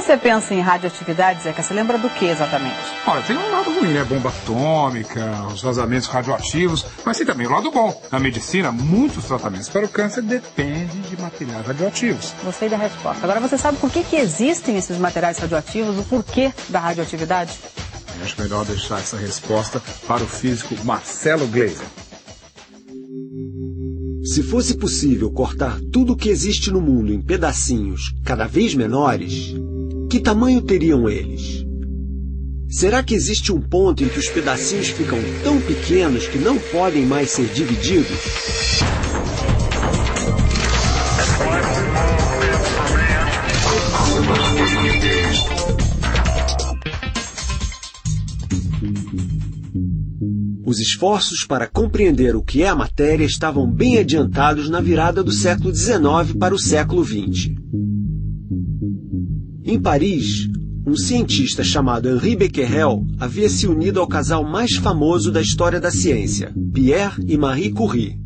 você pensa em radioatividade, Zeca, você lembra do que exatamente? Olha, tem um lado ruim, né? Bomba atômica, os vazamentos radioativos, mas tem também o lado bom. Na medicina, muitos tratamentos para o câncer dependem de materiais radioativos. Gostei da resposta. Agora, você sabe por que existem esses materiais radioativos, o porquê da radioatividade? Eu acho melhor deixar essa resposta para o físico Marcelo Gleiser. Se fosse possível cortar tudo o que existe no mundo em pedacinhos cada vez menores, que tamanho teriam eles? Será que existe um ponto em que os pedacinhos ficam tão pequenos que não podem mais ser divididos? Os esforços para compreender o que é a matéria estavam bem adiantados na virada do século XIX para o século XX. Em Paris, um cientista chamado Henri Becquerel havia se unido ao casal mais famoso da história da ciência, Pierre e Marie Curie,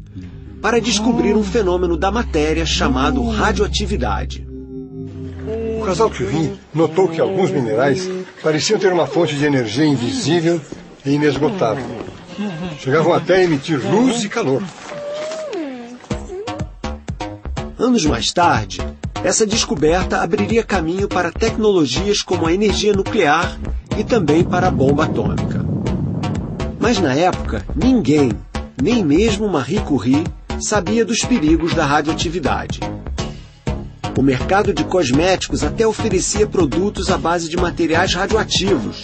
para descobrir um fenômeno da matéria chamado radioatividade. O casal Curie notou que alguns minerais pareciam ter uma fonte de energia invisível e inesgotável. Chegavam até a emitir luz e calor. Anos mais tarde, essa descoberta abriria caminho para tecnologias como a energia nuclear e também para a bomba atômica. Mas na época, ninguém, nem mesmo Marie Curie, sabia dos perigos da radioatividade. O mercado de cosméticos até oferecia produtos à base de materiais radioativos,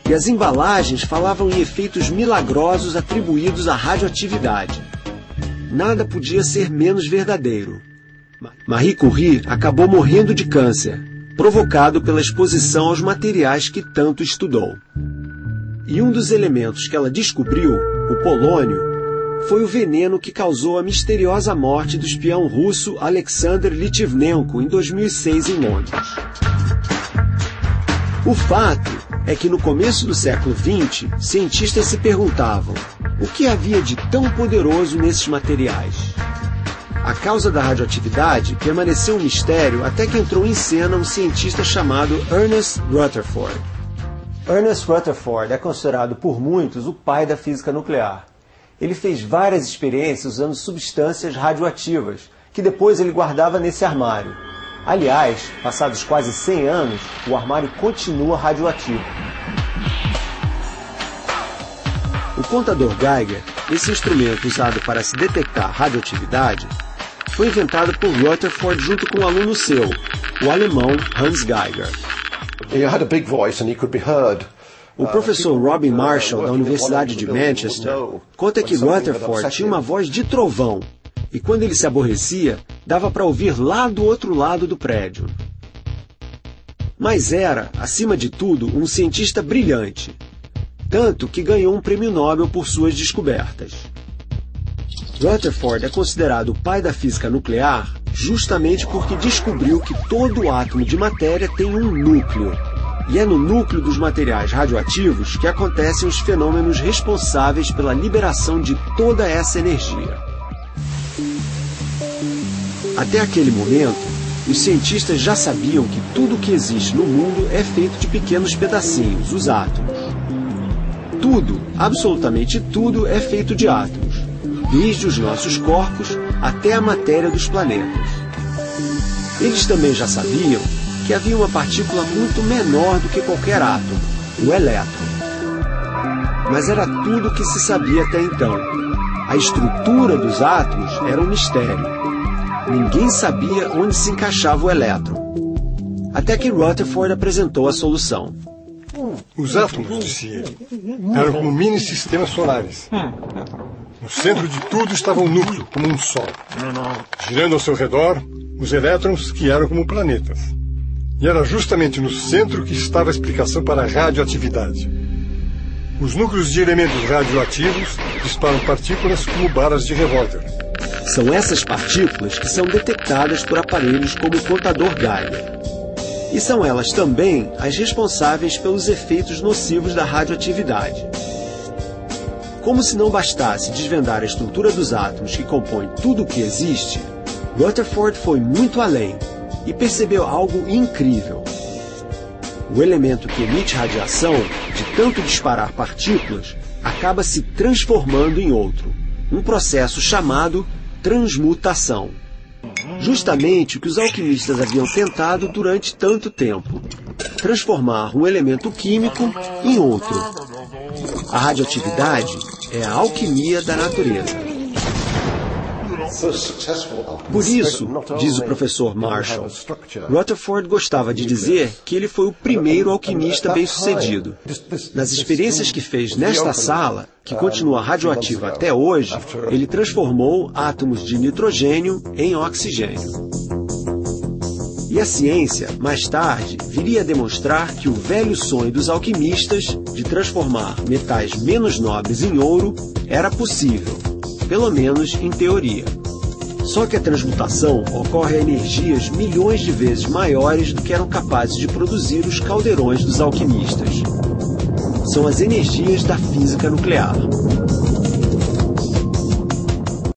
e as embalagens falavam em efeitos milagrosos atribuídos à radioatividade. Nada podia ser menos verdadeiro. Marie Curie acabou morrendo de câncer, provocado pela exposição aos materiais que tanto estudou. E um dos elementos que ela descobriu, o polônio, foi o veneno que causou a misteriosa morte do espião russo Alexander Litvinenko em 2006 em Londres. O fato é que no começo do século XX, cientistas se perguntavam o que havia de tão poderoso nesses materiais. A causa da radioatividade permaneceu um mistério até que entrou em cena um cientista chamado Ernest Rutherford. Ernest Rutherford é considerado por muitos o pai da física nuclear. Ele fez várias experiências usando substâncias radioativas, que depois ele guardava nesse armário. Aliás, passados quase 100 anos, o armário continua radioativo. O contador Geiger, esse instrumento usado para se detectar radioatividade, foi inventado por Rutherford junto com um aluno seu, o alemão Hans Geiger. O professor Robin Marshall, da Universidade de Manchester, conta que Rutherford tinha uma voz de trovão, e quando ele se aborrecia, dava para ouvir lá do outro lado do prédio. Mas era, acima de tudo, um cientista brilhante, tanto que ganhou um prêmio Nobel por suas descobertas. Rutherford é considerado o pai da física nuclear justamente porque descobriu que todo átomo de matéria tem um núcleo, e é no núcleo dos materiais radioativos que acontecem os fenômenos responsáveis pela liberação de toda essa energia. Até aquele momento, os cientistas já sabiam que tudo o que existe no mundo é feito de pequenos pedacinhos, os átomos. Tudo, absolutamente tudo, é feito de átomos, desde os nossos corpos até a matéria dos planetas. Eles também já sabiam que havia uma partícula muito menor do que qualquer átomo, o elétron. Mas era tudo o que se sabia até então. A estrutura dos átomos era um mistério. Ninguém sabia onde se encaixava o elétron. Até que Rutherford apresentou a solução. Os átomos, disse ele, eram como mini-sistemas solares. No centro de tudo estava um núcleo, como um sol. Girando ao seu redor, os elétrons que eram como planetas. E era justamente no centro que estava a explicação para a radioatividade. Os núcleos de elementos radioativos disparam partículas como balas de revólver. São essas partículas que são detectadas por aparelhos como o contador Geiger. E são elas também as responsáveis pelos efeitos nocivos da radioatividade. Como se não bastasse desvendar a estrutura dos átomos que compõem tudo o que existe, Rutherford foi muito além e percebeu algo incrível. O elemento que emite radiação, de tanto disparar partículas, acaba se transformando em outro, um processo chamado transmutação. Justamente o que os alquimistas haviam tentado durante tanto tempo: transformar um elemento químico em outro. A radioatividade é a alquimia da natureza. Por isso, diz o professor Marshall, Rutherford gostava de dizer que ele foi o primeiro alquimista bem-sucedido. Nas experiências que fez nesta sala, que continua radioativa até hoje, ele transformou átomos de nitrogênio em oxigênio. E a ciência, mais tarde, viria a demonstrar que o velho sonho dos alquimistas de transformar metais menos nobres em ouro era possível, pelo menos em teoria. Só que a transmutação ocorre a energias milhões de vezes maiores do que eram capazes de produzir os caldeirões dos alquimistas. São as energias da física nuclear.